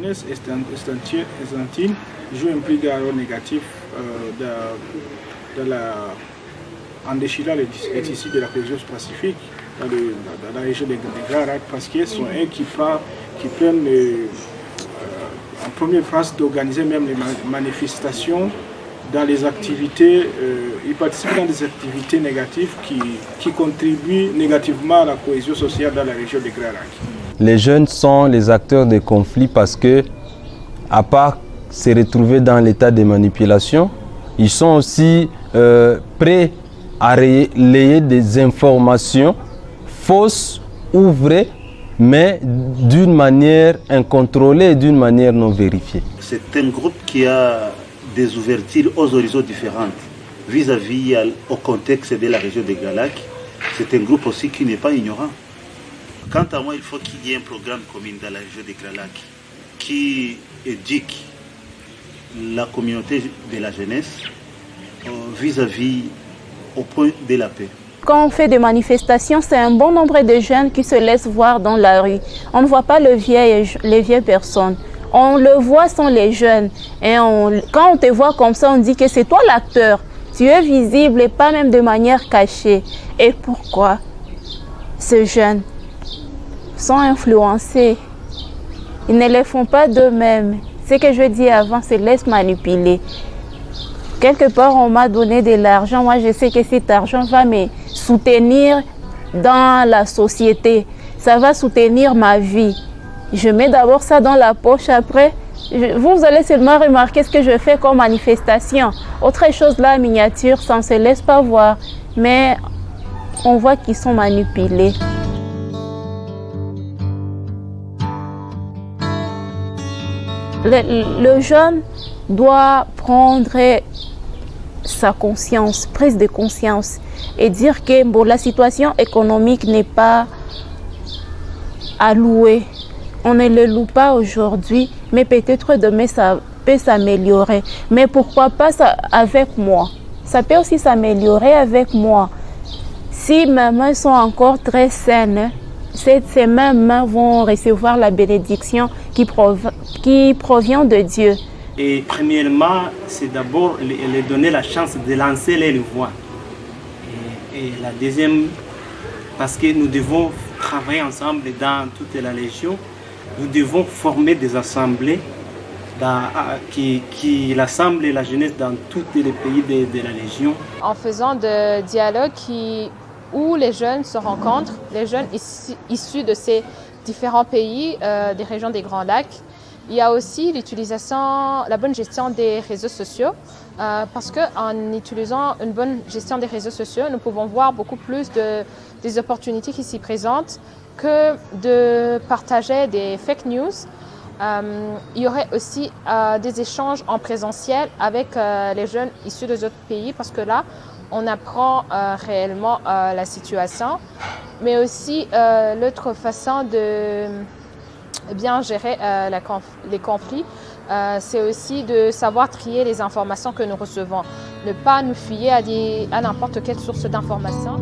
jeunesse estudiantine joue un plus grand rôle négatif en déchirant les tissus de la cohésion pacifique dans la région des Grands Lacs, parce qu'ils sont eux qui prennent en première phase d'organiser même les manifestations dans les activités, ils participent dans des activités négatives qui contribuent négativement à la cohésion sociale dans la région des Grands Lacs. Les jeunes sont les acteurs des conflits parce que, à part se retrouver dans l'état de manipulation, ils sont aussi prêts à relayer des informations fausses ou vraies, mais d'une manière incontrôlée et d'une manière non vérifiée. C'est un groupe qui a des ouvertures aux horizons différentes vis-à-vis au contexte de la région des Grands Lacs. C'est un groupe aussi qui n'est pas ignorant. Quant à moi, il faut qu'il y ait un programme commun dans la région des Grands Lacs qui éduque la communauté de la jeunesse vis-à-vis au point de la paix. Quand on fait des manifestations, c'est un bon nombre de jeunes qui se laissent voir dans la rue. On ne voit pas les vieilles personnes. On le voit sont les jeunes. Et quand on te voit comme ça, on dit que c'est toi l'acteur. Tu es visible et pas même de manière cachée. Et pourquoi ces jeunes sont influencés? Ils ne le font pas d'eux-mêmes. Ce que je dis avant, c'est laisse manipuler. Quelque part, on m'a donné de l'argent. Moi, je sais que cet argent va me soutenir dans la société. Ça va soutenir ma vie. Je mets d'abord ça dans la poche. Après, vous allez seulement remarquer ce que je fais comme manifestation. Autre chose là, miniature, ça ne se laisse pas voir. Mais on voit qu'ils sont manipulés. Le jeune doit prendre sa conscience, prise de conscience, et dire que bon, la situation économique n'est pas à louer. On ne le loue pas aujourd'hui, mais peut-être demain ça peut s'améliorer. Mais pourquoi pas ça avec moi? Ça peut aussi s'améliorer avec moi. Si mes mains sont encore très saines, ces mêmes mains vont recevoir la bénédiction qui provient de Dieu. Et premièrement, c'est d'abord leur donner la chance de lancer les voix. Et la deuxième, parce que nous devons travailler ensemble dans toute la région, nous devons former des assemblées qui rassemblent la jeunesse dans tous les pays de la région. En faisant des dialogues où les jeunes se rencontrent, les jeunes issus de ces différents pays, des régions des Grands Lacs. Il y a aussi l'utilisation, la bonne gestion des réseaux sociaux, parce qu'en utilisant une bonne gestion des réseaux sociaux, nous pouvons voir beaucoup plus des opportunités qui s'y présentent que de partager des fake news. Il y aurait aussi des échanges en présentiel avec les jeunes issus des autres pays, parce que là, on apprend réellement la situation, mais aussi l'autre façon de bien gérer les conflits, c'est aussi de savoir trier les informations que nous recevons, ne pas nous fier à n'importe quelle source d'information.